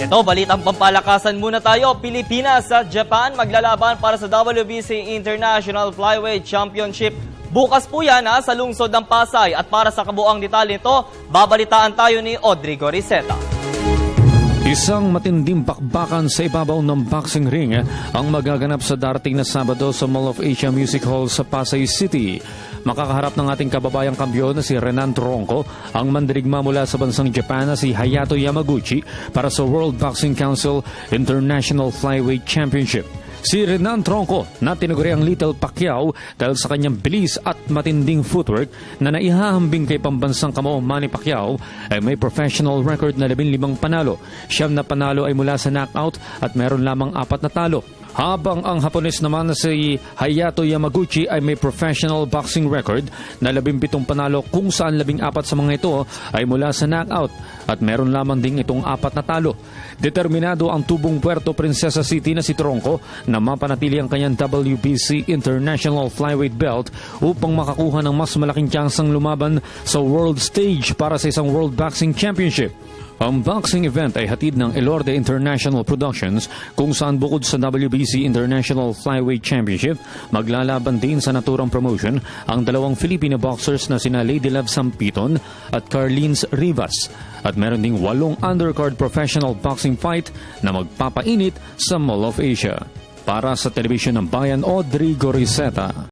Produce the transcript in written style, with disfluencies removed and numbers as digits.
Ito, balitang pampalakasan muna tayo. Pilipinas at Japan maglalaban para sa WBC International Flyweight Championship. Bukas po yan sa lungsod ng Pasay. At para sa kabuang detalye nito, babalitaan tayo ni Audrey Goriseta. Isang matinding bakbakan sa ibabaw ng boxing ring ang magaganap sa darating na Sabado sa Mall of Asia Music Hall sa Pasay City. Makakaharap ng ating kababayang kampiyon na si Renan Tronco, ang mandirigma mula sa bansang Japan na si Hayato Yamaguchi para sa World Boxing Council International Flyweight Championship. Si Renan Tronco na tinuguri ang Little Pacquiao dahil sa kanyang bilis at matinding footwork na naihahambing kay pambansang kamao Manny Pacquiao ay may professional record na 15 panalo. 9 na panalo ay mula sa knockout at meron lamang 4 na talo. Habang ang Hapones naman na si Hayato Yamaguchi ay may professional boxing record na 17 panalo kung saan 14 sa mga ito ay mula sa knockout at meron lamang ding itong 4 na talo. Determinado ang tubong Puerto Princesa City na si Tronco na mapanatili ang kanyang WBC International Flyweight Belt upang makakuha ng mas malaking tsansang lumaban sa world stage para sa isang World Boxing Championship. Ang boxing event ay hatid ng Elorde International Productions kung saan bukod sa WBC International Flyweight Championship, maglalaban din sa naturang promotion ang dalawang Filipino boxers na sina Lady Love Sampiton at Carlines Rivas. At meron ding 8 undercard professional boxing fight na magpapainit sa Mall of Asia. Para sa Telebisyon ng Bayan, Audrey Goriseta.